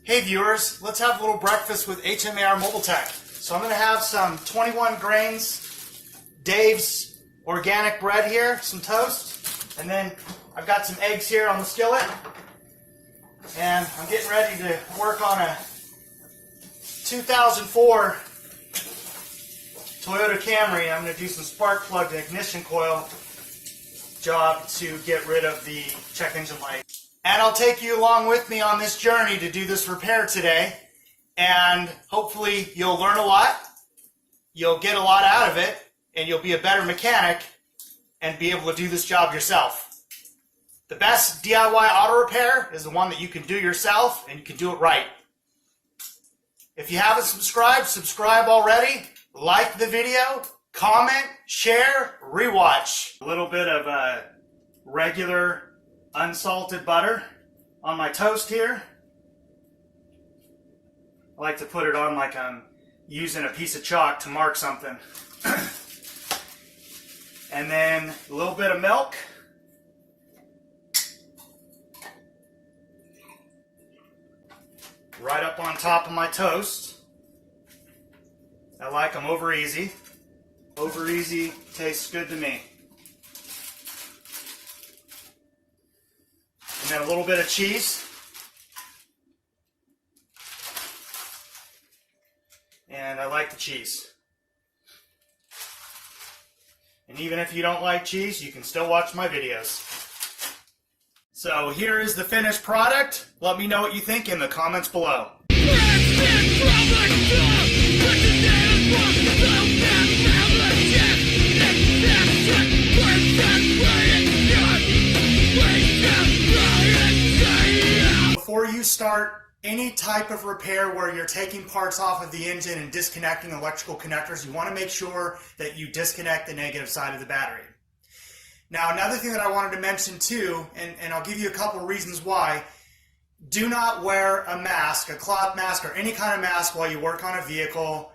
Hey viewers, let's have a little breakfast with Hmar Mobile Tech. So I'm going to have some 21 grains Dave's organic bread here, some toast, and then I've got some eggs here on the skillet. And I'm getting ready to work on a 2004 Toyota Camry. I'm going to do some spark plug and ignition coil job to get rid of the check engine light. And I'll take you along with me on this journey to do this repair today. And hopefully you'll learn a lot, you'll get a lot out of it, and you'll be a better mechanic and be able to do this job yourself. The best DIY auto repair is the one that you can do yourself and you can do it right. If you haven't subscribed, subscribe already. Like the video, comment, share, rewatch. A little bit of regular unsalted butter on my toast here. I like to put it on like I'm using a piece of chalk to mark something. And then a little bit of milk. Right up on top of my toast. I like them over easy. Over easy tastes good to me. And then a little bit of cheese. And I like the cheese. And even if you don't like cheese, you can still watch my videos. So here is the finished product. Let me know what you think in the comments below. Before you start any type of repair where you're taking parts off of the engine and disconnecting electrical connectors, you want to make sure that you disconnect the negative side of the battery. Now, another thing that I wanted to mention too, and I'll give you a couple of reasons why, do not wear a mask, a cloth mask, or any kind of mask while you work on a vehicle.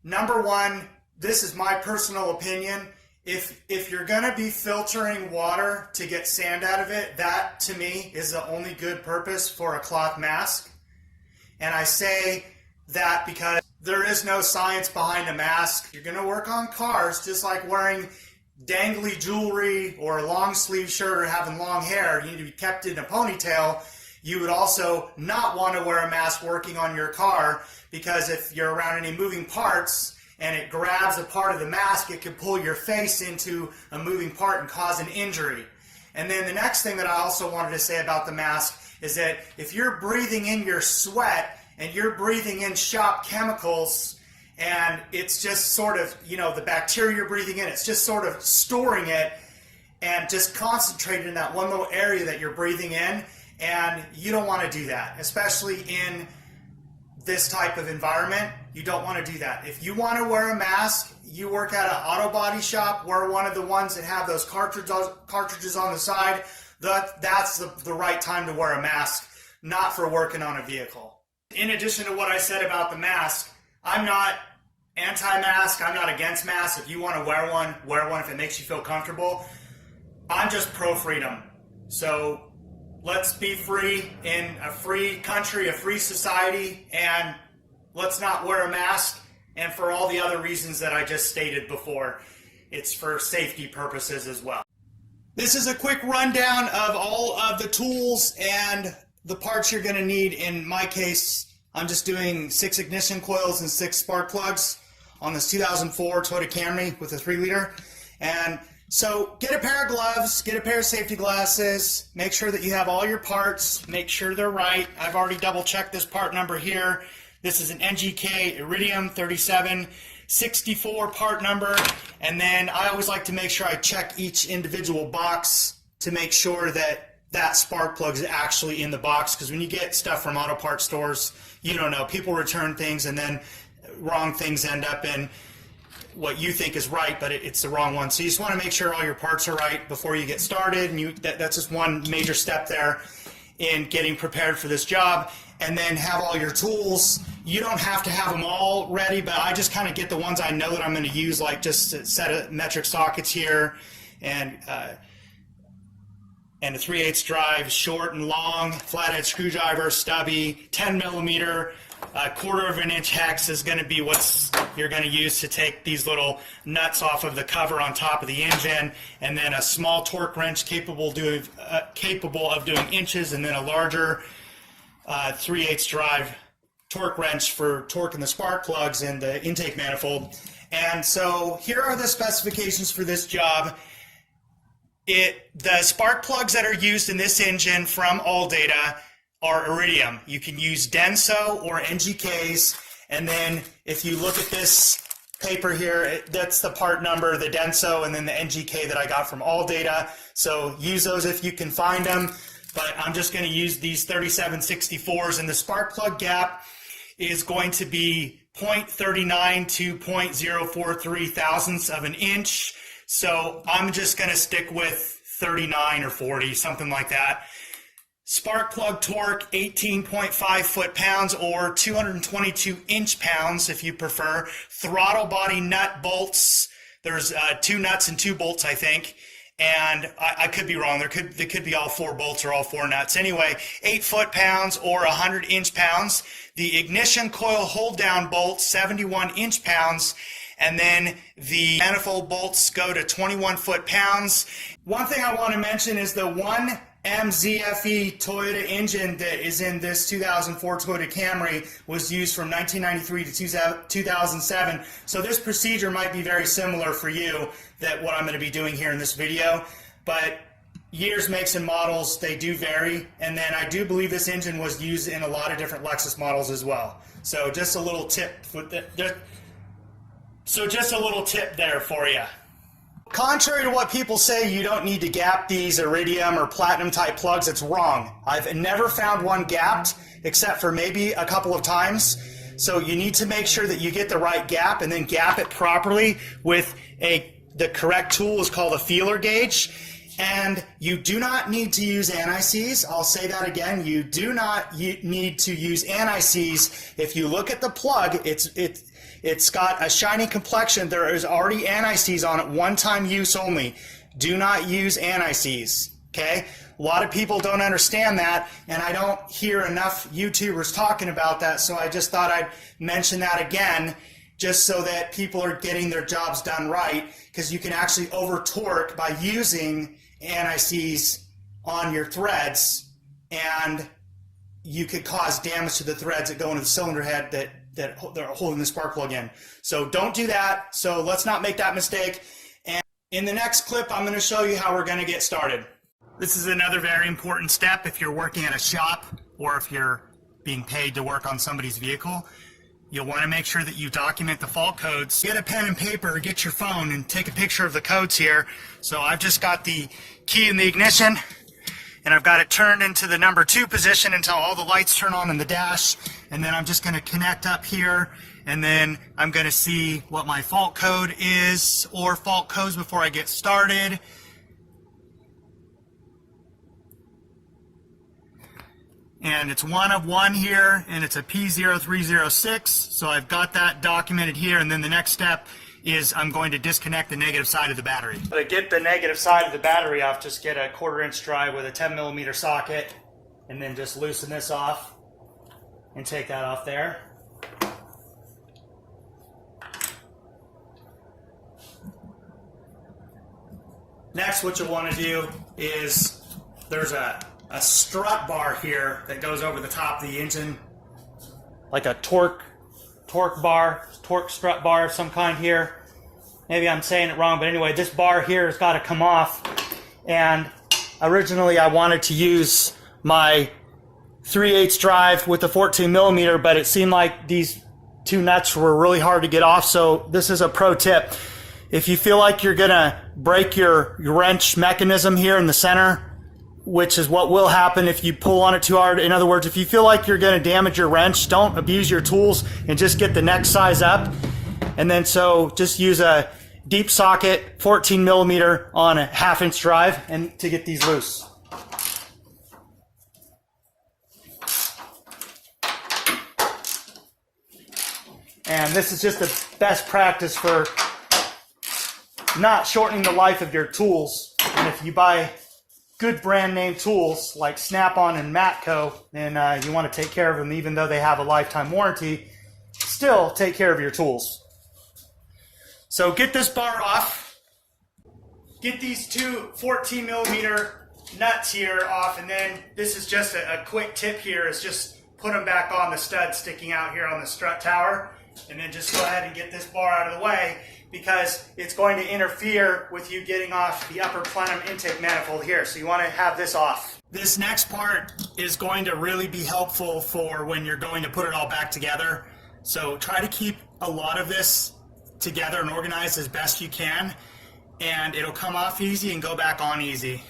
Number one, this is my personal opinion. If you're going to be filtering water to get sand out of it, that to me is the only good purpose for a cloth mask. And I say that because there is no science behind a mask. You're going to work on cars, just like wearing dangly jewelry or a long sleeve shirt or having long hair. You need to be kept in a ponytail. You would also not want to wear a mask working on your car, because if you're around any moving parts and it grabs a part of the mask, it could pull your face into a moving part and cause an injury. And then the next thing that I also wanted to say about the mask is that if you're breathing in your sweat and you're breathing in shop chemicals, and it's just sort of, you know, the bacteria you're breathing in, it's just sort of storing it and just concentrated in that one little area that you're breathing in, and you don't want to do that, especially in this type of environment. You don't want to do that. If you want to wear a mask, you work at an auto body shop, wear one of the ones that have those cartridges on the side. That's the right time to wear a mask, not for working on a vehicle. In addition to what I said about the mask, I'm not anti-mask, I'm not against masks. If you want to wear one if it makes you feel comfortable. I'm just pro-freedom. So let's be free in a free country, a free society, and let's not wear a mask. And for all the other reasons that I just stated before, it's for safety purposes as well. This is a quick rundown of all of the tools and the parts you're going to need. In my case, I'm just doing 6 ignition coils and 6 spark plugs on this 2004 Toyota Camry with a 3-liter. And so get a pair of gloves, get a pair of safety glasses, make sure that you have all your parts, make sure they're right. I've already double checked this part number here. This is an NGK Iridium 3764 part number. And then I always like to make sure I check each individual box to make sure that that spark plug is actually in the box, because when you get stuff from auto parts stores, you don't know, people return things and then wrong things end up in what you think is right, but it's the wrong one. So you just want to make sure all your parts are right before you get started, and that's just one major step there in getting prepared for this job. And then have all your tools. You don't have to have them all ready, but I just kind of get the ones I know that I'm going to use, like just a set of metric sockets here, and and a 3/8 drive, short and long, flathead screwdriver, stubby, 10 millimeter, a 1/4 of an inch hex is going to be what you're going to use to take these little nuts off of the cover on top of the engine, and then a small torque wrench capable of doing inches, and then a larger 3/8 drive torque wrench for torquing the spark plugs in the intake manifold. And so here are the specifications for this job. The spark plugs that are used in this engine from ALLDATA are Iridium. You can use Denso or NGKs, and then if you look at this paper here, that's the part number, the Denso, and then the NGK that I got from ALLDATA. So use those if you can find them, but I'm just going to use these 3764s, and the spark plug gap is going to be 0.39 to 0.043 thousandths of an inch. So I'm just going to stick with 39 or 40, something like that. Spark plug torque, 18.5 foot-pounds or 222 inch-pounds if you prefer. Throttle body nut bolts, there's 2 nuts and 2 bolts, I think. And I could be wrong, they could be all 4 bolts or all 4 nuts. Anyway, 8 foot-pounds or 100 inch-pounds. The ignition coil hold-down bolts, 71 inch-pounds. And then the manifold bolts go to 21 foot-pounds. One thing I want to mention is the 1MZFE Toyota engine that is in this 2004 Toyota Camry was used from 1993 to 2007. So this procedure might be very similar for you, that what I'm going to be doing here in this video. But years, makes, and models, they do vary. And then I do believe this engine was used in a lot of different Lexus models as well. So just a little tip there for you. Contrary to what people say, you don't need to gap these Iridium or Platinum type plugs. It's wrong. I've never found one gapped except for maybe a couple of times. So you need to make sure that you get the right gap and then gap it properly with the correct tool is called a feeler gauge. And you do not need to use anti-seize. I'll say that again. You do not need to use anti-seize. If you look at the plug, it's got a shiny complexion. There is already anti-seize on it, one-time use only. Do not use anti-seize, okay? A lot of people don't understand that, and I don't hear enough YouTubers talking about that, so I just thought I'd mention that again, just so that people are getting their jobs done right, because you can actually over-torque by using anti-seize on your threads, and you could cause damage to the threads that go into the cylinder head that they're holding the spark plug in. So don't do that. So let's not make that mistake. And in the next clip, I'm going to show you how we're going to get started. This is another very important step if you're working at a shop or if you're being paid to work on somebody's vehicle. You'll want to make sure that you document the fault codes. Get a pen and paper, get your phone, and take a picture of the codes here. So I've just got the key in the ignition, and I've got it turned into the number 2 position until all the lights turn on in the dash. And then I'm just going to connect up here, and then I'm going to see what my fault code is, or fault codes before I get started. And it's 1 of 1 here, and it's a P0306, so I've got that documented here. And then the next step is I'm going to disconnect the negative side of the battery. To get the negative side of the battery off, just get a 1/4 inch drive with a 10 millimeter socket, and then just loosen this off and take that off there. Next, what you'll want to do is there's a strut bar here that goes over the top of the engine, like a torque strut bar of some kind here. Maybe I'm saying it wrong, but anyway, this bar here has got to come off. And originally I wanted to use my 3/8 drive with the 14 millimeter, but it seemed like these 2 nuts were really hard to get off. So this is a pro tip. If you feel like you're gonna break your wrench mechanism here in the center, which is what will happen if you pull on it too hard. In other words, if you feel like you're going to damage your wrench, don't abuse your tools and just get the neck size up. And then so just use a deep socket 14 millimeter on a 1/2 inch drive and to get these loose. And this is just the best practice for not shortening the life of your tools. And if you buy good brand name tools like Snap-on and Matco, and you want to take care of them even though they have a lifetime warranty, still take care of your tools. So get this bar off. Get these two 14 millimeter nuts here off, and then this is just a quick tip here is just put them back on the stud sticking out here on the strut tower, and then just go ahead and get this bar out of the way because it's going to interfere with you getting off the upper plenum intake manifold here. So you want to have this off. This next part is going to really be helpful for when you're going to put it all back together. So try to keep a lot of this together and organized as best you can, and it'll come off easy and go back on easy.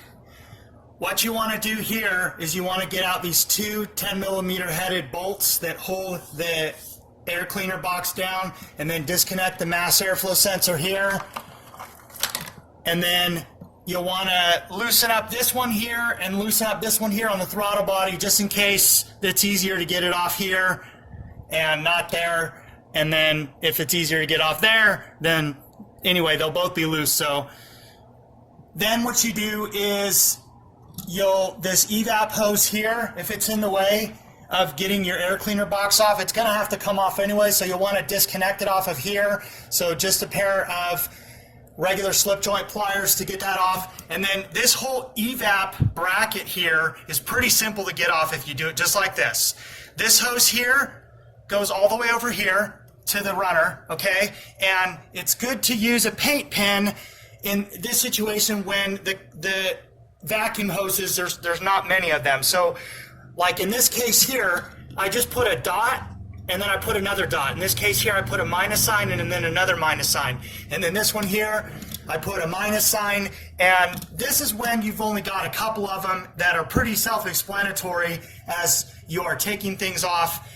What you want to do here is you want to get out these two 10 millimeter headed bolts that hold the air cleaner box down, and then disconnect the mass airflow sensor here. And then you'll want to loosen up this one here and loosen up this one here on the throttle body, just in case it's easier to get it off here and not there. And then if it's easier to get off there, then anyway, they'll both be loose. So then what you do is this evap hose here, if it's in the way of getting your air cleaner box off, it's going to have to come off anyway, so you'll want to disconnect it off of here. So just a pair of regular slip joint pliers to get that off. And then this whole evap bracket here is pretty simple to get off if you do it just like this. This hose here goes all the way over here to the runner, okay? And it's good to use a paint pen in this situation when the vacuum hoses, there's not many of them. So like in this case here, I just put a dot and then I put another dot. In this case here, I put a minus sign and then another minus sign. And then this one here, I put a minus sign. And this is when you've only got a couple of them that are pretty self-explanatory. As you are taking things off,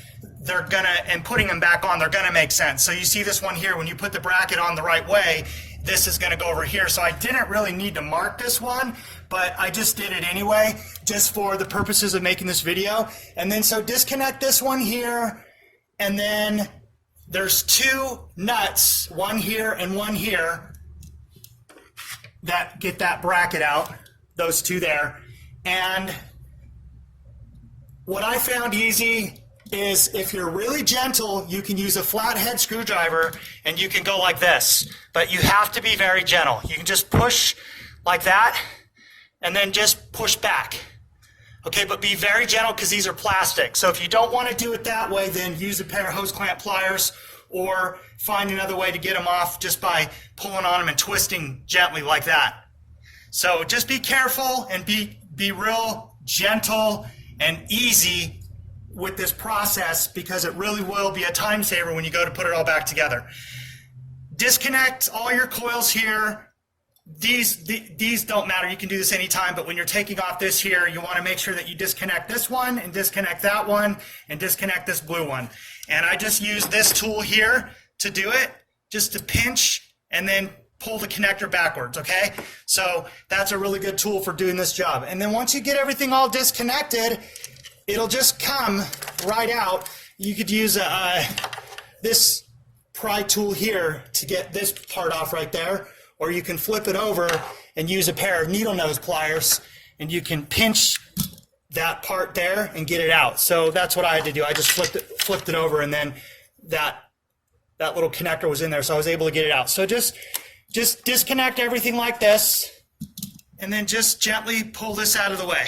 and putting them back on, they're gonna make sense. So you see this one here, when you put the bracket on the right way, this is gonna go over here. So I didn't really need to mark this one, but I just did it anyway, just for the purposes of making this video. And then so disconnect this one here, and then there's two nuts, one here and one here, that get that bracket out, those two there. And what I found easy is if you're really gentle, you can use a flathead screwdriver and you can go like this, but you have to be very gentle. You can just push like that and then just push back. Okay, but be very gentle because these are plastic. So if you don't want to do it that way, then use a pair of hose clamp pliers or find another way to get them off just by pulling on them and twisting gently like that. So just be careful and be real gentle and easy with this process, because it really will be a time saver when you go to put it all back together. Disconnect all your coils here. These don't matter. You can do this anytime, but when you're taking off this here, you want to make sure that you disconnect this one and disconnect that one and disconnect this blue one. And I just use this tool here to do it, just to pinch and then pull the connector backwards, okay? So that's a really good tool for doing this job. And then once you get everything all disconnected, it'll just come right out. You could use this pry tool here to get this part off right there, or you can flip it over and use a pair of needle nose pliers and you can pinch that part there and get it out. So that's what I had to do. I just flipped it over, and then that little connector was in there, so I was able to get it out. So just disconnect everything like this and then just gently pull this out of the way.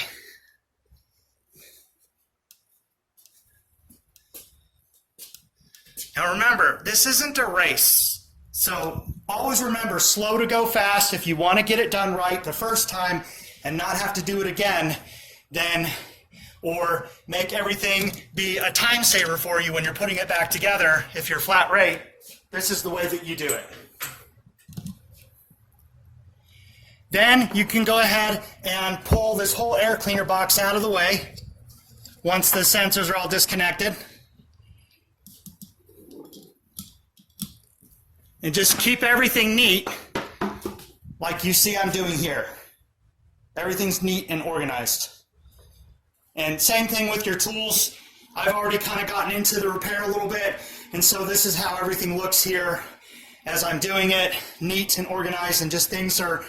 Now remember, this isn't a race. So always remember, slow to go fast. If you want to get it done right the first time and not have to do it again, then, or make everything be a time saver for you when you're putting it back together, if you're flat rate, this is the way that you do it. Then you can go ahead and pull this whole air cleaner box out of the way once the sensors are all disconnected. And just keep everything neat like you see I'm doing here. Everything's neat and organized. And same thing with your tools. I've already kind of gotten into the repair a little bit, and so this is how everything looks here as I'm doing it, neat and organized, and just things are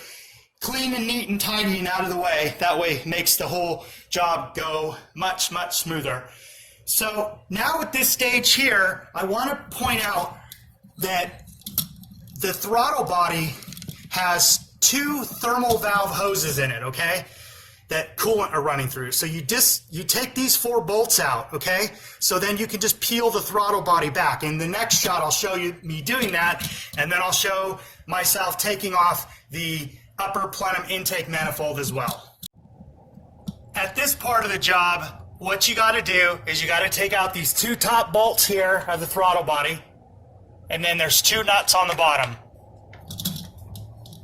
clean and neat and tidy and out of the way. That way it makes the whole job go much, much smoother. So now at this stage here, I want to point out that the throttle body has 2 thermal valve hoses in it, okay, that coolant are running through. So you take these 4 bolts out, okay, so then you can just peel the throttle body back. In the next shot, I'll show you me doing that, and then I'll show myself taking off the upper plenum intake manifold as well. At this part of the job, what you got to do is you got to take out these 2 top bolts here of the throttle body, and then there's 2 nuts on the bottom.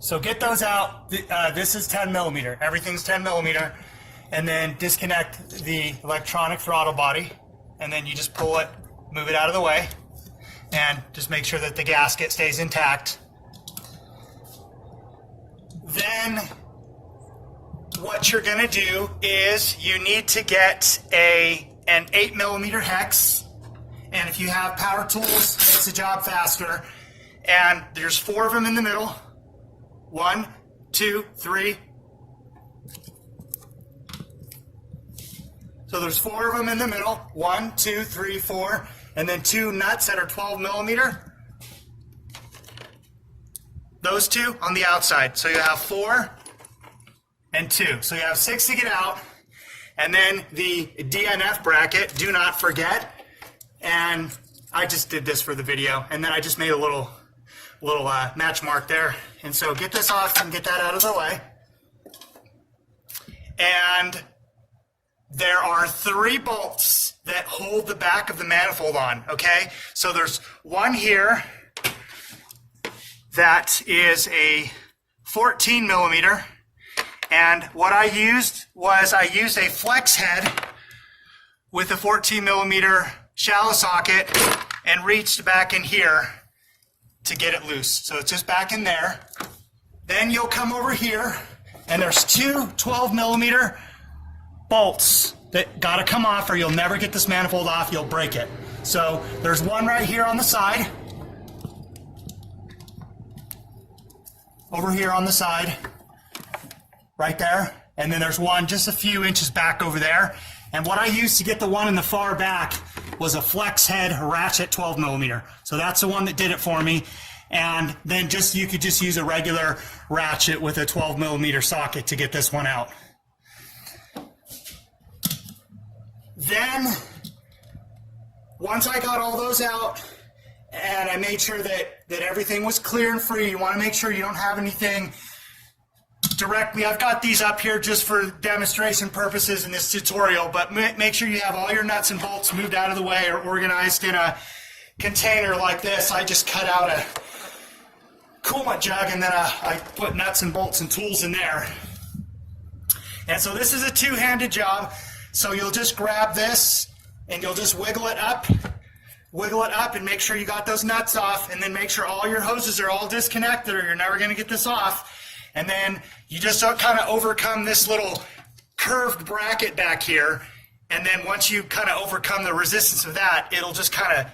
So get those out. This is 10 millimeter. Everything's 10 millimeter. And then disconnect the electronic throttle body, and then you just pull it, move it out of the way, and just make sure that the gasket stays intact. Then what you're going to do is you need to get an 8 millimeter hex, and if you have power tools, it makes the job faster. And there's 4 of them in the middle. 1, 2, 3. So there's 4 of them in the middle. 1, 2, 3, 4, and then 2 nuts that are 12 millimeter. Those 2 on the outside. So you have 4 and 2. So you have 6 to get out. And then the DNF bracket, do not forget. And I just did this for the video. And then I just made a little match mark there. And so get this off and get that out of the way. And there are 3 bolts that hold the back of the manifold on, okay? So there's one here that is a 14 millimeter. And what I used was I used a flex head with a 14 millimeter shallow socket and reached back in here to get it loose. So it's just back in there. Then you'll come over here and there's 2 12 millimeter bolts that gotta come off or you'll never get this manifold off, you'll break it. So there's one right here on the side, over here on the side, right there, and then there's one just a few inches back over there. And what I used to get the one in the far back was a flex head ratchet 12 millimeter. So that's the one that did it for me. And then you could just use a regular ratchet with a 12 millimeter socket to get this one out. Then, once I got all those out, and I made sure that everything was clear and free, you want to make sure you don't have anything directly. I've got these up here just for demonstration purposes in this tutorial, but make sure you have all your nuts and bolts moved out of the way or organized in a container like this. I just cut out a coolant jug and then I put nuts and bolts and tools in there. And so this is a two-handed job. So you'll just grab this and you'll just wiggle it up and make sure you got those nuts off, and then make sure all your hoses are all disconnected or you're never going to get this off. And then you just kind of overcome this little curved bracket back here, and then once you kind of overcome the resistance of that, it'll just kind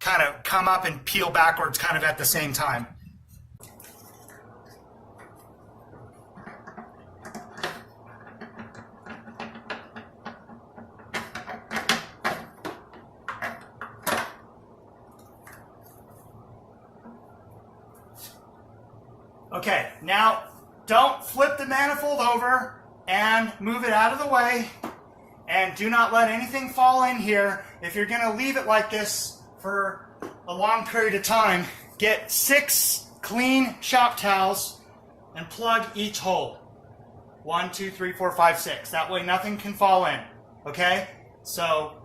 of come up and peel backwards kind of at the same time. Okay, now don't flip the manifold over and move it out of the way, and do not let anything fall in here. If you're going to leave it like this for a long period of time, get 6 clean shop towels and plug each hole. 1, 2, 3, 4, 5, 6. That way nothing can fall in. Okay? So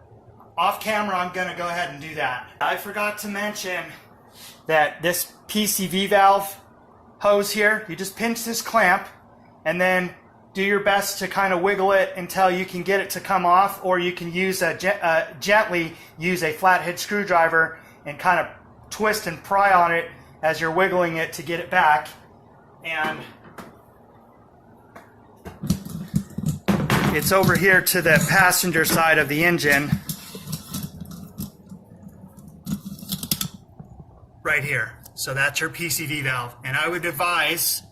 off camera I'm going to go ahead and do that. I forgot to mention that this Pcv valve hose here, you just pinch this clamp and then do your best to kind of wiggle it until you can get it to come off, or you can use gently use a flathead screwdriver and kind of twist and pry on it as you're wiggling it to get it back. And it's over here to the passenger side of the engine, right here. So that's your PCV valve, and I would advise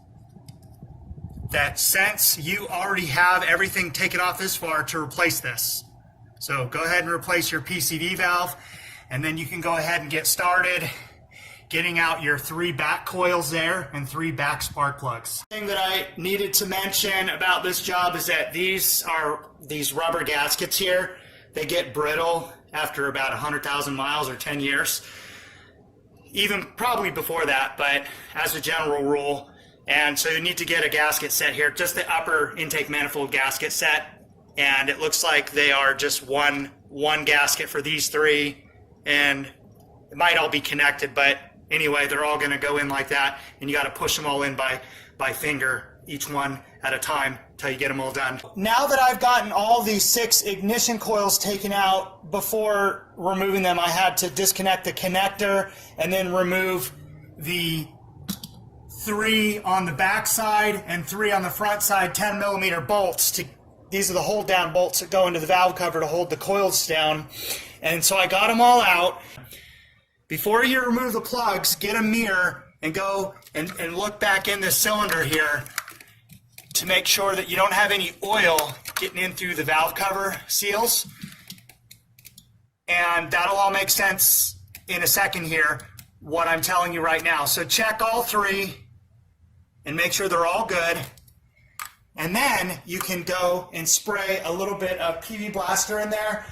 that since you already have everything taken off this far to replace this. So go ahead and replace your PCV valve, and then you can go ahead and get started getting out your 3 back coils there and 3 back spark plugs. The thing that I needed to mention about this job is that these rubber gaskets here, they get brittle after about 100,000 miles or 10 years. Even probably before that, but as a general rule. And so you need to get a gasket set here, just the upper intake manifold gasket set. And it looks like they are just one gasket for these 3, and it might all be connected, but anyway, they're all going to go in like that, and you got to push them all in by finger, each one at a time, till you get them all done. Now that I've gotten all these 6 ignition coils taken out, before removing them, I had to disconnect the connector and then remove the 3 on the back side and 3 on the front side 10mm bolts. These are the hold down bolts that go into the valve cover to hold the coils down. And so I got them all out. Before you remove the plugs, get a mirror and go and look back in this cylinder here to make sure that you don't have any oil getting in through the valve cover seals. And that'll all make sense in a second here, what I'm telling you right now. So check all 3 and make sure they're all good. And then you can go and spray a little bit of PV Blaster in there.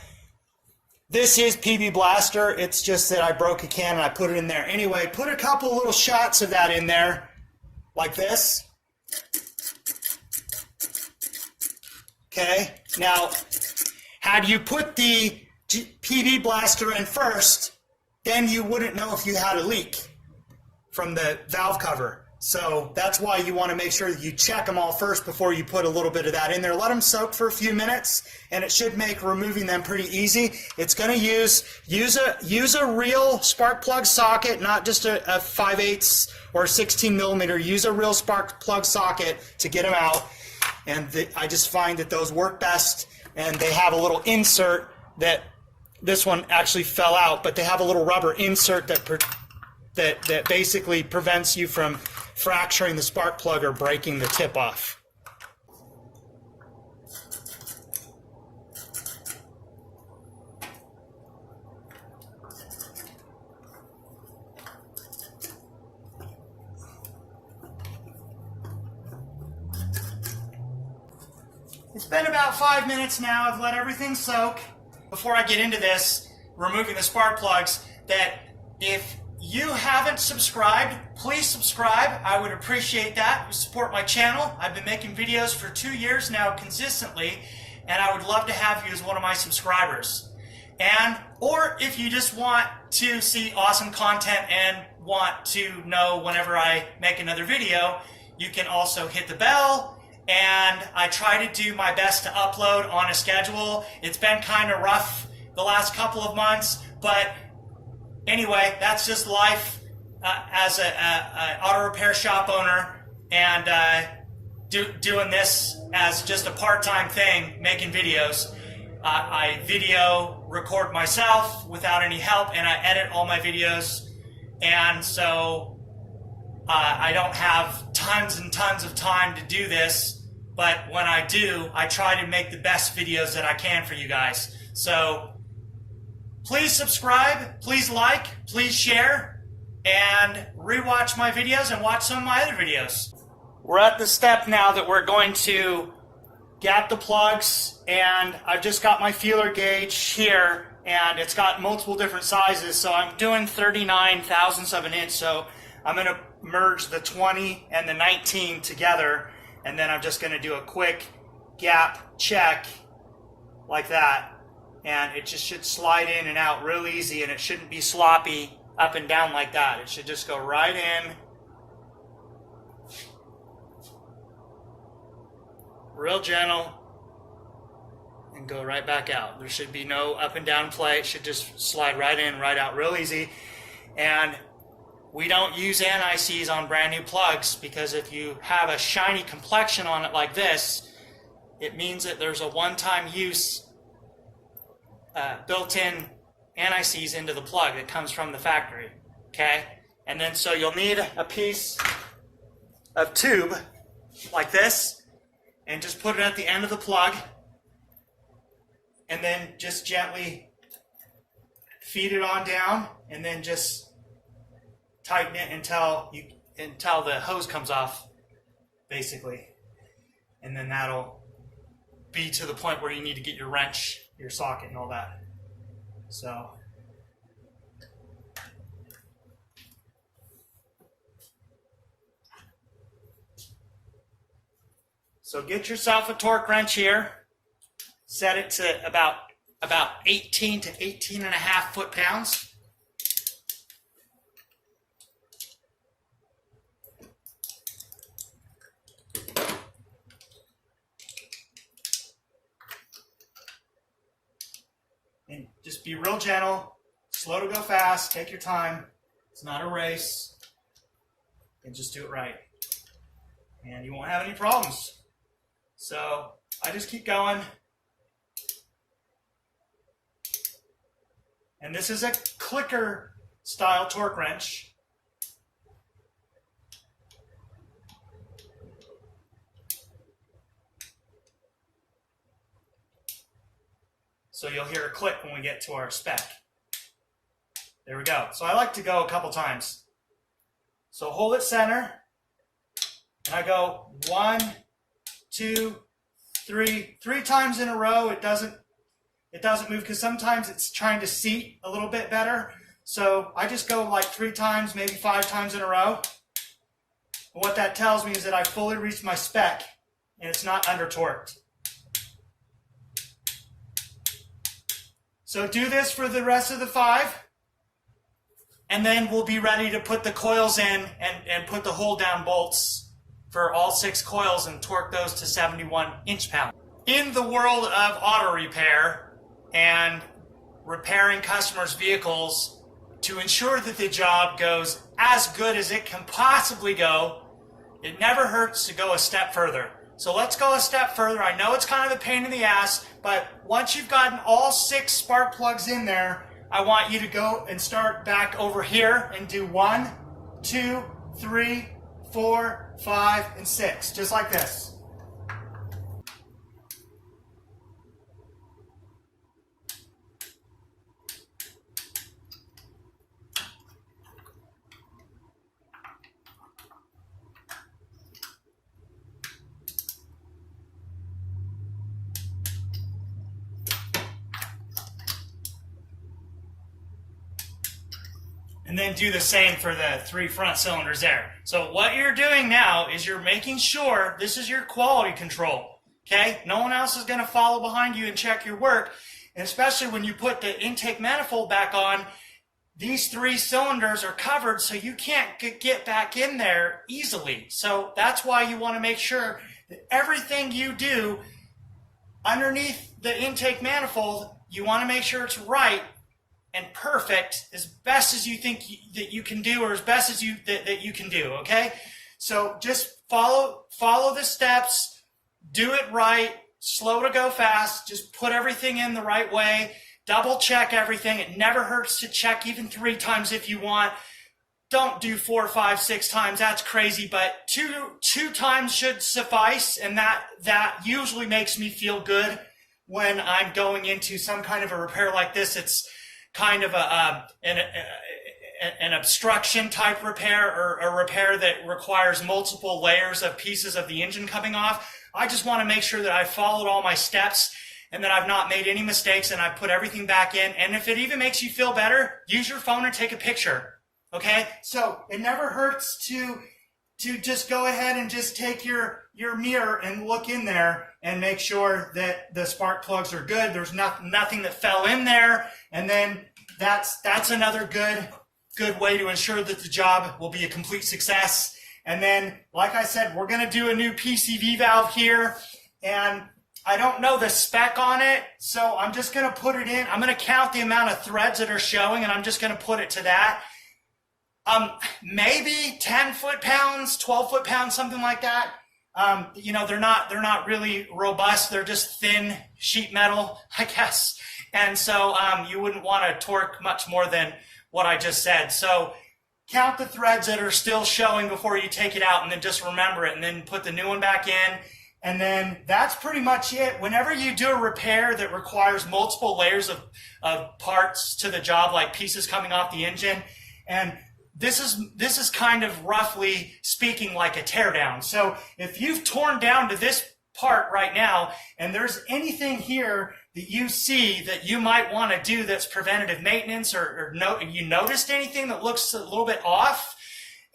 This is PV Blaster. It's just that I broke a can and I put it in there. Anyway, put a couple little shots of that in there, like this. Okay, now, had you put the PV Blaster in first, then you wouldn't know if you had a leak from the valve cover. So that's why you want to make sure that you check them all first before you put a little bit of that in there. Let them soak for a few minutes, and it should make removing them pretty easy. It's going to use a real spark plug socket, not just a 5/8 or 16mm. Use a real spark plug socket to get them out. And I just find that those work best, and they have a little insert that, this one actually fell out, but they have a little rubber insert that basically prevents you from fracturing the spark plug or breaking the tip off. It's been about 5 minutes now. I've let everything soak. Before I get into this, removing the spark plugs, that if you haven't subscribed, please subscribe. I would appreciate that. You support my channel. I've been making videos for 2 years now consistently, and I would love to have you as one of my subscribers. Or if you just want to see awesome content and want to know whenever I make another video, you can also hit the bell. And I try to do my best to upload on a schedule. It's been kind of rough the last couple of months, but anyway, that's just life as an auto repair shop owner, and doing this as just a part-time thing, making videos. I video record myself without any help, and I edit all my videos, and so I don't have tons and tons of time to do this, but when I do, I try to make the best videos that I can for you guys. So please subscribe, please like, please share, and rewatch my videos and watch some of my other videos. We're at the step now that we're going to gap the plugs, and I've just got my feeler gauge here, and it's got multiple different sizes, so I'm doing 39 thousandths of an inch, so I'm going to merge the 20 and the 19 together, and then I'm just going to do a quick gap check like that, and it just should slide in and out real easy, and it shouldn't be sloppy up and down like that. It should just go right in, real gentle, and go right back out. There should be no up and down play. It should just slide right in, right out real easy. And we don't use anti-seize on brand new plugs, because if you have a shiny complexion on it like this, it means that there's a one-time use built-in anti-seize into the plug that comes from the factory, okay? And then so you'll need a piece of tube like this, and just put it at the end of the plug, and then just gently feed it on down, and then just tighten it until the hose comes off, basically. And then that'll be to the point where you need to get your wrench, your socket, and all that. So get yourself a torque wrench here. Set it to about 18 to 18 and a half foot-pounds. And just be real gentle, slow to go fast, take your time. It's not a race. And just do it right. And you won't have any problems. So I just keep going. And this is a clicker style torque wrench. So you'll hear a click when we get to our spec. There we go. So I like to go a couple times. So hold it center, and I go 1, 2, 3, 3 times in a row. It doesn't move because sometimes it's trying to seat a little bit better. So I just go like 3 times, maybe 5 times in a row. And what that tells me is that I fully reached my spec and it's not under torqued. So do this for the rest of the 5, and then we'll be ready to put the coils in and put the hold down bolts for all 6 coils and torque those to 71 inch-pounds. In the world of auto repair and repairing customers' vehicles, to ensure that the job goes as good as it can possibly go, it never hurts to go a step further. So let's go a step further. I know it's kind of a pain in the ass, but once you've gotten all 6 spark plugs in there, I want you to go and start back over here and do 1, 2, 3, 4, 5, and 6, just like this. And then do the same for the 3 front cylinders there. So what you're doing now is you're making sure this is your quality control. Okay? No one else is going to follow behind you and check your work. And especially when you put the intake manifold back on, these 3 cylinders are covered so you can't get back in there easily. So that's why you want to make sure that everything you do underneath the intake manifold, you want to make sure it's right and perfect as best as you think that you can do, or as best as that you can do, okay? So just follow the steps, do it right, slow to go fast, just put everything in the right way, double check everything. It never hurts to check even 3 times if you want. Don't do 4, 5, 6 times, that's crazy, but two times should suffice, and that usually makes me feel good when I'm going into some kind of a repair like this. It's kind of an obstruction type repair, or a repair that requires multiple layers of pieces of the engine coming off. I just want to make sure that I followed all my steps and that I've not made any mistakes and I put everything back in. And if it even makes you feel better, use your phone and take a picture. Okay? So it never hurts to just go ahead and just take your mirror and look in there and make sure that the spark plugs are good. There's nothing that fell in there. And then that's another good way to ensure that the job will be a complete success. And then, like I said, we're going to do a new PCV valve here. And I don't know the spec on it, so I'm just going to put it in. I'm going to count the amount of threads that are showing, and I'm just going to put it to that. Maybe 10 foot-pounds, 12 foot-pounds, something like that. You know, they're not really robust. They're just thin sheet metal, I guess. And so you wouldn't want to torque much more than what I just said. So count the threads that are still showing before you take it out, and then just remember it, and then put the new one back in. And then that's pretty much it. Whenever you do a repair that requires multiple layers of parts to the job, like pieces coming off the engine, and this is kind of roughly speaking like a teardown. So if you've torn down to this part right now, and there's anything here that you see that you might want to do that's preventative maintenance, or you noticed anything that looks a little bit off,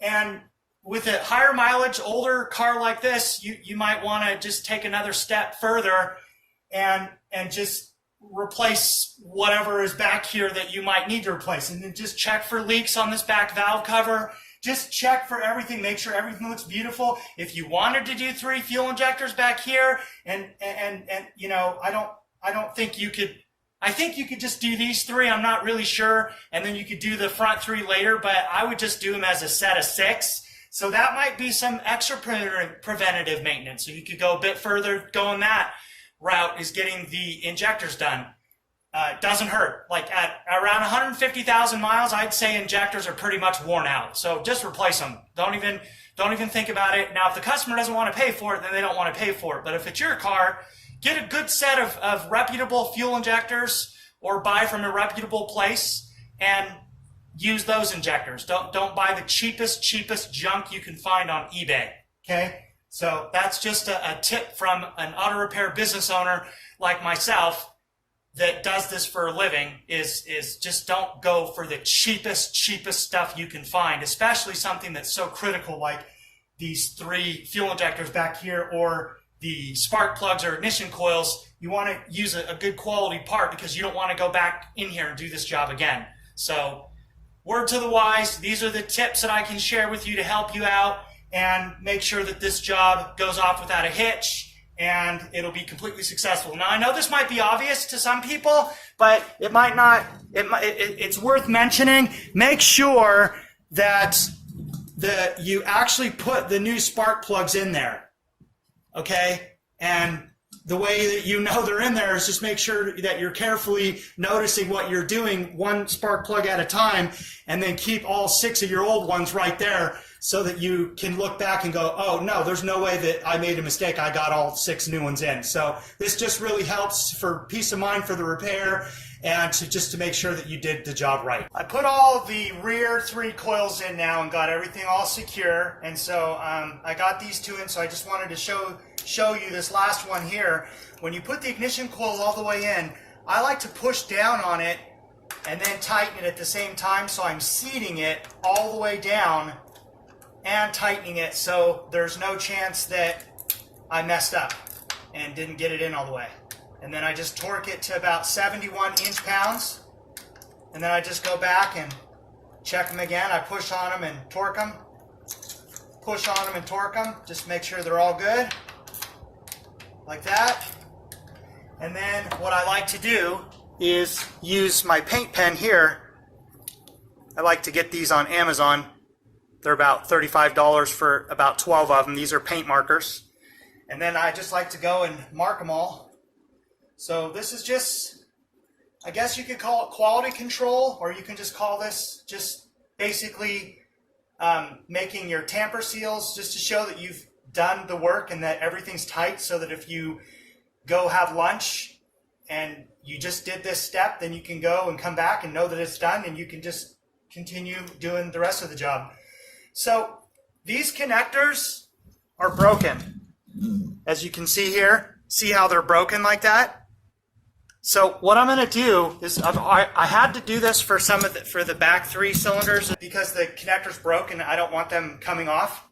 and with a higher mileage, older car like this, you might want to just take another step further and just replace whatever is back here that you might need to replace. And then just check for leaks on this back valve cover. Just check for everything. Make sure everything looks beautiful. If you wanted to do 3 fuel injectors back here, and you know, I don't think you could. I think you could just do these 3. I'm not really sure, and then you could do the front 3 later. But I would just do them as a set of 6. So that might be some extra preventative maintenance. So you could go a bit further going that route, is getting the injectors done. It doesn't hurt. Like at around 150,000 miles, I'd say injectors are pretty much worn out. So just replace them. Don't even think about it. Now, if the customer doesn't want to pay for it, then they don't want to pay for it. But if it's your car, get a good set of reputable fuel injectors, or buy from a reputable place and use those injectors. Don't buy the cheapest junk you can find on eBay. Okay? So that's just a tip from an auto repair business owner like myself that does this for a living, is just don't go for the cheapest stuff you can find, especially something that's so critical like these 3 fuel injectors back here, or the spark plugs or ignition coils. You want to use a good quality part, because you don't want to go back in here and do this job again. So word to the wise, these are the tips that I can share with you to help you out and make sure that this job goes off without a hitch, and it'll be completely successful. Now, I know this might be obvious to some people, but it might not. It's worth mentioning. Make sure that you actually put the new spark plugs in there, okay? And the way that you know they're in there is just make sure that you're carefully noticing what you're doing, 1 spark plug at a time, and then keep all 6 of your old ones right there, so that you can look back and go, oh no, there's no way that I made a mistake. I got all 6 new ones in. So this just really helps for peace of mind for the repair, and just to make sure that you did the job right. I put all the rear 3 coils in now and got everything all secure. And so I got these 2 in, so I just wanted to show you this last one here. When you put the ignition coils all the way in, I like to push down on it and then tighten it at the same time, so I'm seating it all the way down and tightening it, so there's no chance that I messed up and didn't get it in all the way. And then I just torque it to about 71 inch-pounds, and then I just go back and check them again. I push on them and torque them, push on them and torque them, just make sure they're all good, like that. And then what I like to do is use my paint pen here. I like to get these on Amazon. They're about $35 for about 12 of them. These are paint markers. And then I just like to go and mark them all. So this is just, I guess you could call it quality control, or you can just call this just basically making your tamper seals, just to show that you've done the work and that everything's tight, so that if you go have lunch and you just did this step, then you can go and come back and know that it's done, and you can just continue doing the rest of the job. So these connectors are broken, as you can see here. See how they're broken like that? So what I'm going to do is, I had to do this for for the back 3 cylinders, because the connector's broken. I don't want them coming off.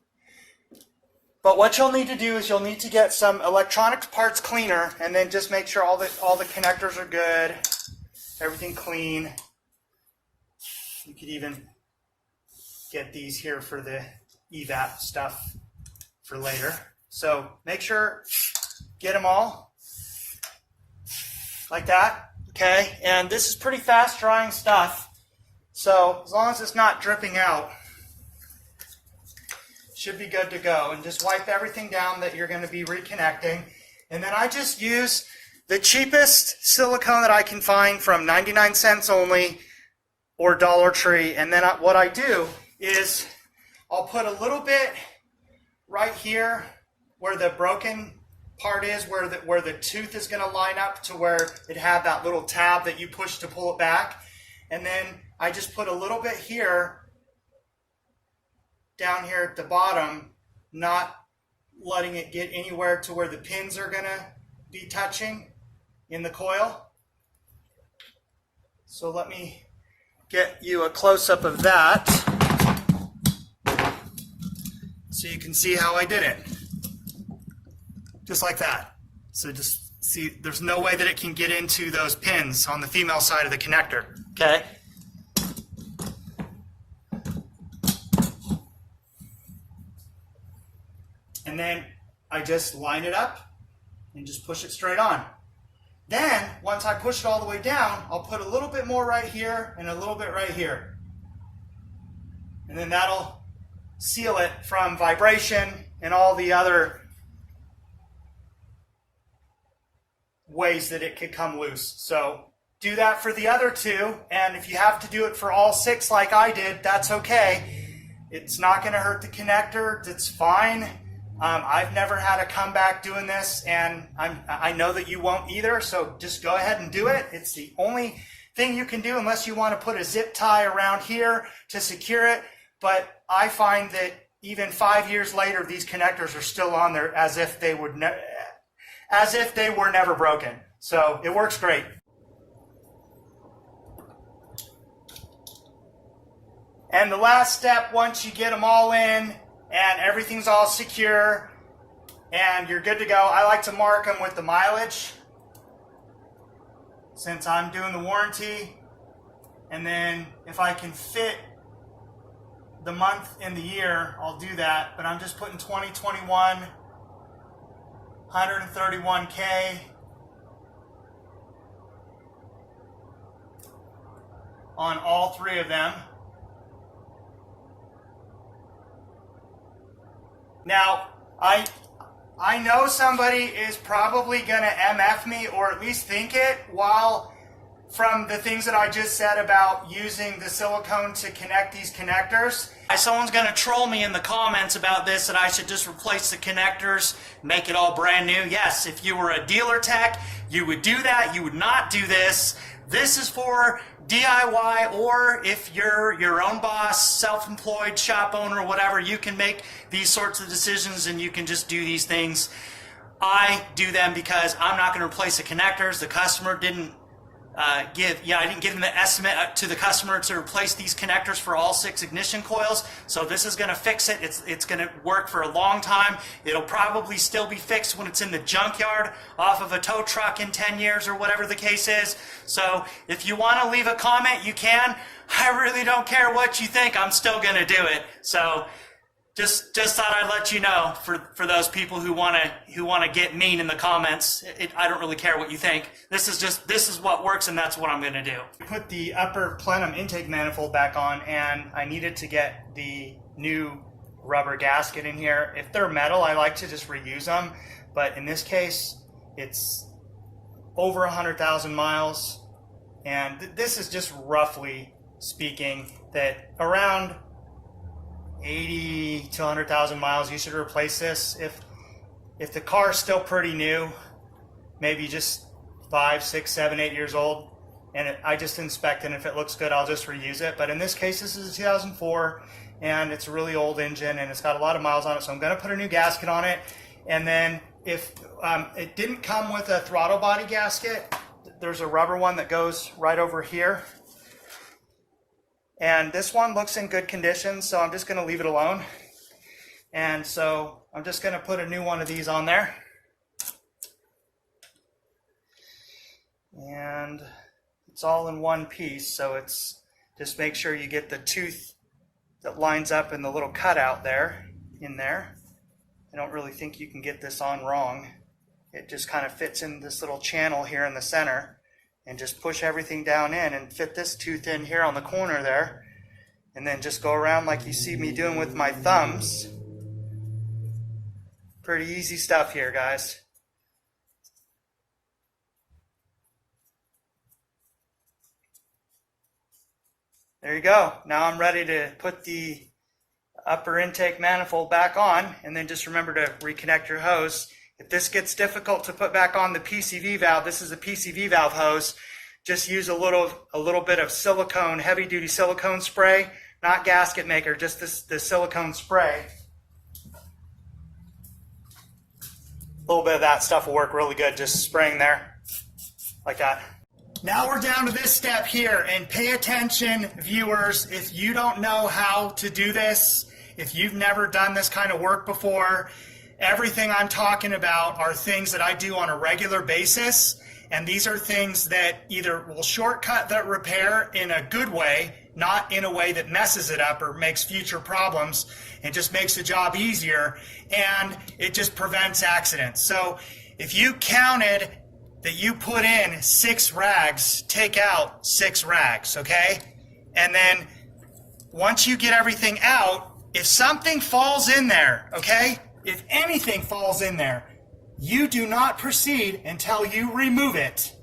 But what you'll need to do is you'll need to get some electronics parts cleaner, and then just make sure all the connectors are good, everything clean. You could even get these here for the evap stuff for later. So make sure, get them all like that, okay? And this is pretty fast drying stuff, so as long as it's not dripping out, should be good to go. And just wipe everything down that you're going to be reconnecting. And then I just use the cheapest silicone that I can find from 99 cents only, or Dollar Tree. And then what I do is I'll put a little bit right here where the broken part is, where the tooth is going to line up to where it had that little tab that you push to pull it back. And then I just put a little bit here, down here at the bottom, not letting it get anywhere to where the pins are going to be touching in the coil. So let me get you a close-up of that so you can see how I did it. Just like that. So just see, there's no way that it can get into those pins on the female side of the connector. Okay? And then I just line it up and just push it straight on. Then, once I push it all the way down, I'll put a little bit more right here and a little bit right here. And then that'll seal it from vibration and all the other ways that it could come loose. So do that for the other two, and if you have to do it for all 6 like I did, that's okay. It's not going to hurt the connector. It's fine. I've never had a comeback doing this, and I know that you won't either, so just go ahead and do it. It's the only thing you can do unless you want to put a zip tie around here to secure it, but I find that even 5 years later, these connectors are still on there as if they were never broken. So it works great. And the last step, once you get them all in and everything's all secure and you're good to go, I like to mark them with the mileage since I'm doing the warranty. And then if I can fit the month and the year, I'll do that. But I'm just putting 2021, 131K on all 3 of them. Now, I know somebody is probably going to MF me, or at least think it, from the things that I just said about using the silicone to connect these connectors. Someone's going to troll me in the comments about this, that I should just replace the connectors, make it all brand new. Yes, if you were a dealer tech, you would do that. You would not do this. This is for DIY, or if you're your own boss, self-employed, shop owner, whatever, you can make these sorts of decisions and you can just do these things. I do them because I'm not going to replace the connectors. The customer didn't I didn't give them the estimate to the customer to replace these connectors for all 6 ignition coils. So this is going to fix it. It's going to work for a long time. It'll probably still be fixed when it's in the junkyard off of a tow truck in 10 years or whatever the case is. So if you want to leave a comment, you can. I really don't care what you think. I'm still going to do it. So just thought I'd let you know for those people who want to get mean in the comments. I don't really care what you think. This is what works, and that's what I'm going to do. Put the upper plenum intake manifold back on, and I needed to get the new rubber gasket in here. If they're metal, I like to just reuse them, but in this case, it's over 100,000 miles, and this is just roughly speaking that around 80 to 100,000 miles, you should replace this. If the car is still pretty new, maybe just 5, 6, 7, 8 years old, and I just inspect it, and if it looks good, I'll just reuse it. But in this case, this is a 2004, and it's a really old engine, and it's got a lot of miles on it, so I'm going to put a new gasket on it. And then if it didn't come with a throttle body gasket, there's a rubber one that goes right over here. And this one looks in good condition, so I'm just going to leave it alone. And so I'm just going to put a new one of these on there. And it's all in one piece, so it's just make sure you get the tooth that lines up in the little cutout there, in there. I don't really think you can get this on wrong. It just kind of fits in this little channel here in the center. And just push everything down in and fit this tooth in here on the corner there. And then just go around like you see me doing with my thumbs. Pretty easy stuff here, guys. There you go. Now I'm ready to put the upper intake manifold back on, and then just remember to reconnect your hose. If this gets difficult to put back on the PCV valve, this is a Pcv valve hose. Just use a little bit of silicone, heavy duty silicone spray, not gasket maker, just the silicone spray. A little bit of that stuff will work really good, just spraying there like that. Now we're down to this step here, and pay attention, viewers, if you don't know how to do this, if you've never done this kind of work before, everything I'm talking about are things that I do on a regular basis, and these are things that either will shortcut the repair in a good way, not in a way that messes it up or makes future problems, and just makes the job easier, and it just prevents accidents. So if you counted that you put in 6 rags, take out 6 rags, okay? And then once you get everything out, if something falls in there, okay? If anything falls in there, you do not proceed until you remove it.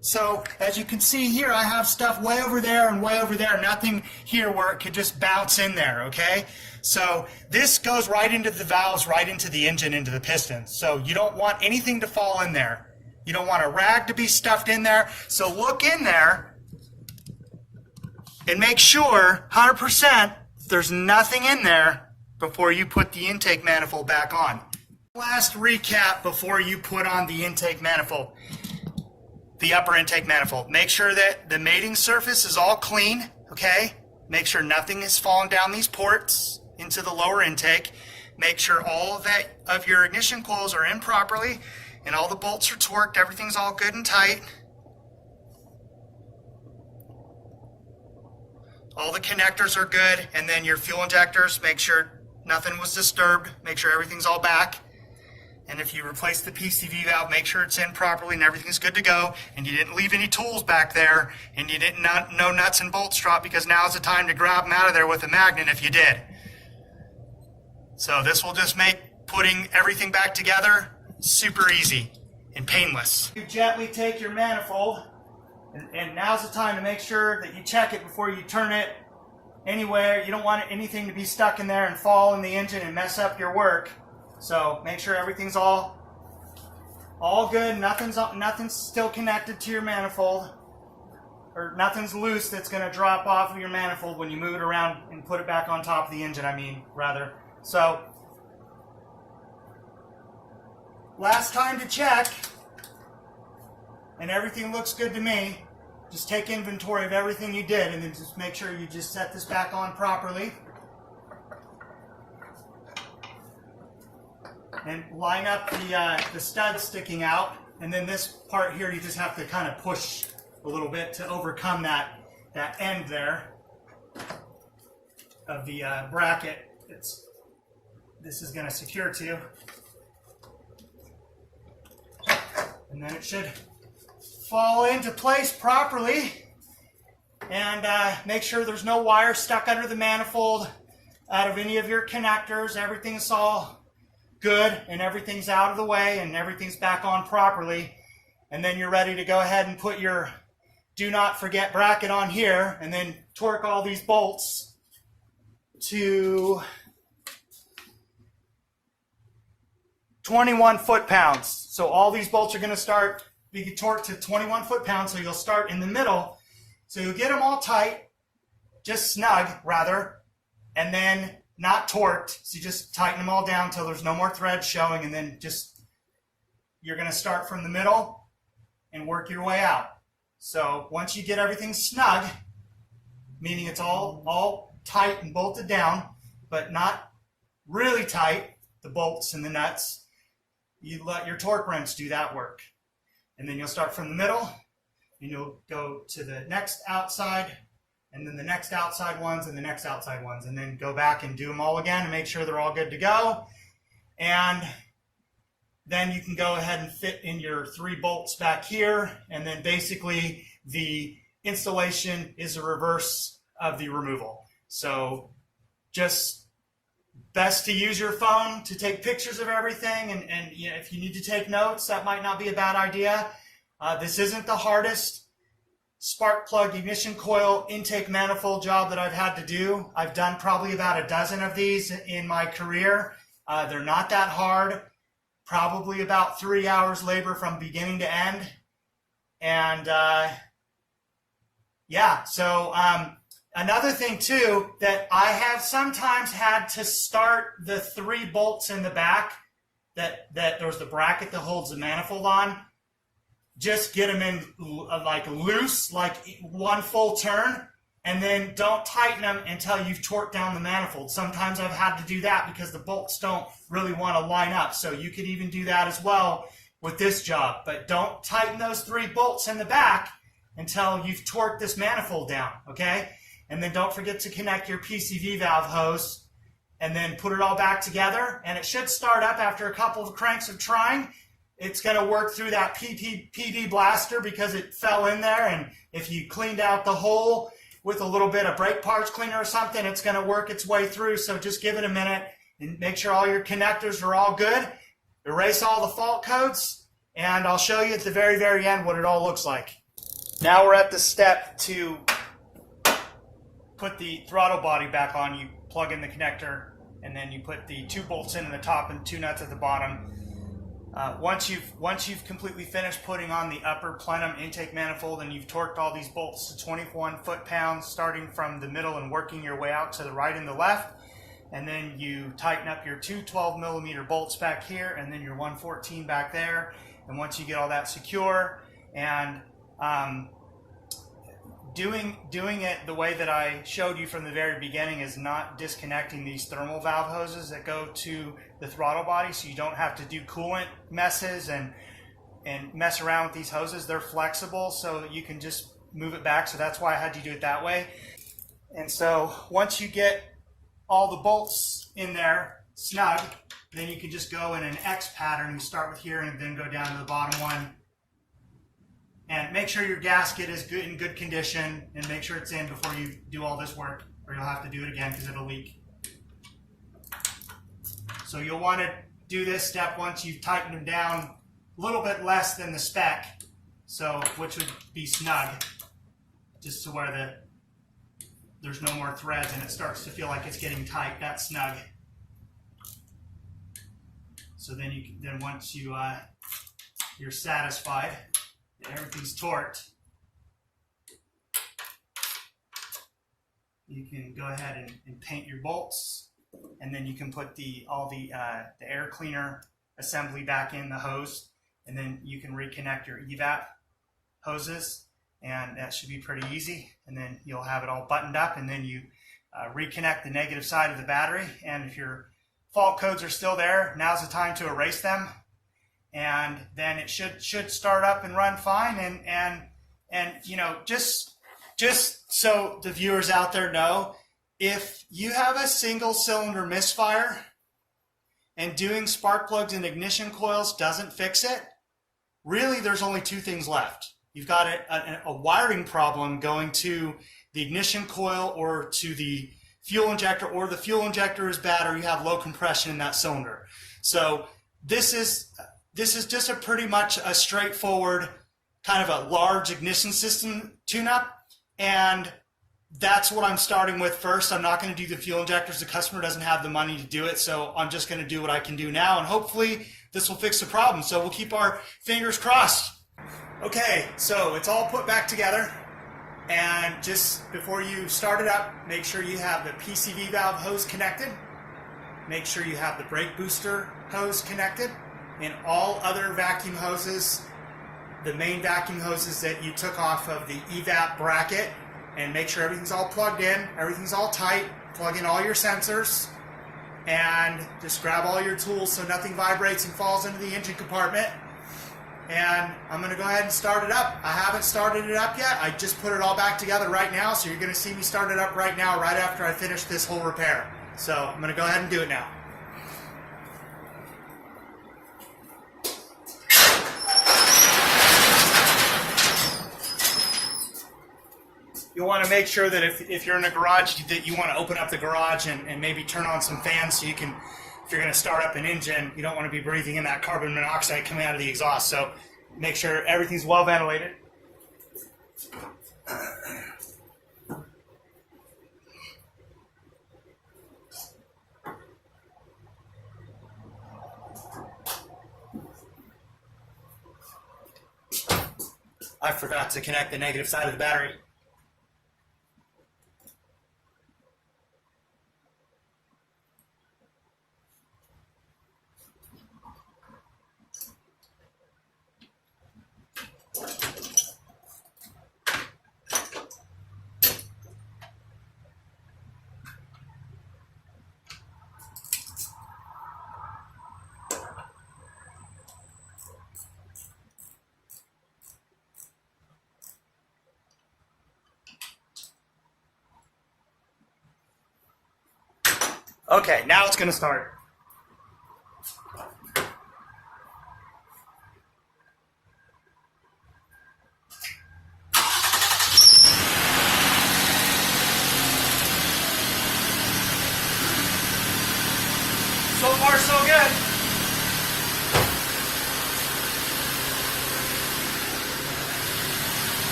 So as you can see here, I have stuff way over there and way over there, nothing here where it could just bounce in there, okay? So this goes right into the valves, right into the engine, into the pistons. So you don't want anything to fall in there. You don't want a rag to be stuffed in there. So look in there and make sure 100% there's nothing in there before you put the intake manifold back on. Last recap before you put on the intake manifold, the upper intake manifold. Make sure that the mating surface is all clean, okay? Make sure nothing is falling down these ports into the lower intake. Make sure all of your ignition coils are in properly, and all the bolts are torqued, everything's all good and tight. All the connectors are good, and then your fuel injectors, make sure nothing was disturbed, make sure everything's all back. And if you replace the PCV valve, make sure it's in properly and everything's good to go, and you didn't leave any tools back there, and you didn't no nuts and bolts drop, because now's the time to grab them out of there with a magnet if you did. So this will just make putting everything back together super easy and painless. You gently take your manifold, and now's the time to make sure that you check it before you turn it anywhere. You don't want anything to be stuck in there and fall in the engine and mess up your work. So make sure everything's all good. Nothing's still connected to your manifold, or nothing's loose that's going to drop off of your manifold when you move it around and put it back on top of the engine. Rather. So last time to check, and everything looks good to me. Just take inventory of everything you did, and then just make sure you just set this back on properly. And line up the studs sticking out, and then this part here you just have to kind of push a little bit to overcome that end there of the bracket. This is going to secure to, and then it should fall into place properly. And make sure there's no wire stuck under the manifold out of any of your connectors. Everything's all good, and everything's out of the way, and everything's back on properly. And then you're ready to go ahead and put your do not forget bracket on here, and then torque all these bolts to 21 foot-pounds. So all these bolts are going to start being torqued to 21 foot-pounds, so you'll start in the middle. So you'll get them all tight, just snug rather, and then not torqued. So you just tighten them all down until there's no more threads showing, and then you're going to start from the middle and work your way out. So once you get everything snug, meaning it's all tight and bolted down, but not really tight, the bolts and the nuts, you let your torque wrench do that work. And then you'll start from the middle, and you'll go to the next outside, and then the next outside ones, and the next outside ones, and then go back and do them all again and make sure they're all good to go. And then you can go ahead and fit in your 3 bolts back here, and then basically the installation is a reverse of the removal. So just best to use your phone to take pictures of everything, and you know, if you need to take notes, that might not be a bad idea. This isn't the hardest spark plug ignition coil intake manifold job that I've had to do. I've done probably about a dozen of these in my career. They're not that hard, probably about 3 hours labor from beginning to end. And yeah, so another thing too, that I have sometimes had to start the 3 bolts in the back that there's the bracket that holds the manifold on. Just get them in like loose, like 1 full turn, and then don't tighten them until you've torqued down the manifold. Sometimes I've had to do that because the bolts don't really want to line up. So you could even do that as well with this job. But don't tighten those 3 bolts in the back until you've torqued this manifold down, okay? And then don't forget to connect your Pcv valve hose and then put it all back together. And it should start up after a couple of cranks of trying. It's going to work through that p.p.e blaster because it fell in there, and if you cleaned out the hole with a little bit of brake parts cleaner or something, it's going to work its way through. So just give it a minute and make sure all your connectors are all good. Erase all the fault codes, and I'll show you at the very, very end what it all looks like. Now we're at the step to put the throttle body back on. You plug in the connector, and then you put the 2 bolts in the top and 2 nuts at the bottom. Once you've completely finished putting on the upper plenum intake manifold and you've torqued all these bolts to 21 foot-pounds, starting from the middle and working your way out to the right and the left, and then you tighten up your 2 12mm bolts back here and then your 114 back there. And once you get all that secure, and doing it the way that I showed you from the very beginning is not disconnecting these thermal valve hoses that go to the throttle body, so you don't have to do coolant messes and mess around with these hoses. They're flexible, so you can just move it back. So that's why I had to do it that way. And so once you get all the bolts in there snug, then you can just go in an X pattern. You start with here and then go down to the bottom one. And make sure your gasket is in good condition, and make sure it's in before you do all this work, or you'll have to do it again because it'll leak. So you'll want to do this step once you've tightened them down a little bit less than the spec, so which would be snug, just to where there's no more threads and it starts to feel like it's getting tight. That's snug. So then once you're satisfied, everything's torqued, you can go ahead and paint your bolts, and then you can put all the air cleaner assembly back in the hose, and then you can reconnect your evap hoses, and that should be pretty easy. And then you'll have it all buttoned up, and then you reconnect the negative side of the battery, and if your fault codes are still there, now's the time to erase them. And then it should start up and run fine. And you know, just so the viewers out there know, if you have a single cylinder misfire and doing spark plugs and ignition coils doesn't fix it, really there's only 2 things left. You've got a wiring problem going to the ignition coil or to the fuel injector, or the fuel injector is bad, or you have low compression in that cylinder. So this is just a pretty much a straightforward kind of a large ignition system tune-up, and that's what I'm starting with first. I'm not going to do the fuel injectors. The customer doesn't have the money to do it, so I'm just going to do what I can do now, and hopefully this will fix the problem. So we'll keep our fingers crossed. Okay, so it's all put back together, and just before you start it up, make sure you have the Pcv valve hose connected. Make sure you have the brake booster hose connected. And all other vacuum hoses, the main vacuum hoses that you took off of the evap bracket, and make sure everything's all plugged in, everything's all tight. Plug in all your sensors, and just grab all your tools so nothing vibrates and falls into the engine compartment. And I'm going to go ahead and start it up. I haven't started it up yet. I just put it all back together right now, so you're going to see me start it up right now, right after I finish this whole repair. So I'm going to go ahead and do it now. You'll want to make sure that if you're in a garage, that you want to open up the garage and maybe turn on some fans, so you can, if you're going to start up an engine, you don't want to be breathing in that carbon monoxide coming out of the exhaust. So make sure everything's well ventilated. I forgot to connect the negative side of the battery. Okay, now it's going to start. So far, so good.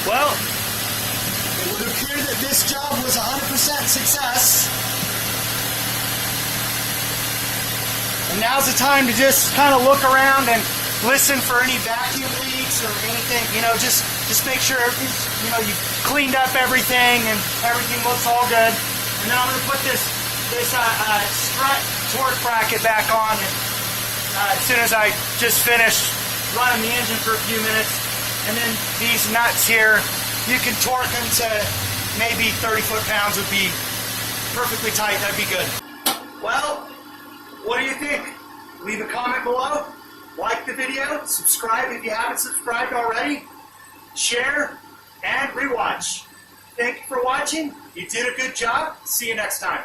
Well, it would appear that this job was 100% success. And now's the time to just kind of look around and listen for any vacuum leaks or anything. You know, just make sure everything's, you know, you cleaned up everything and everything looks all good. And then I'm going to put this strut torque bracket back on as soon as I just finish running the engine for a few minutes. And then these nuts here, you can torque them to maybe 30 foot-pounds would be perfectly tight. That'd be good. Well, what do you think? Leave a comment below. Like the video. Subscribe if you haven't subscribed already. Share and rewatch. Thank you for watching. You did a good job. See you next time.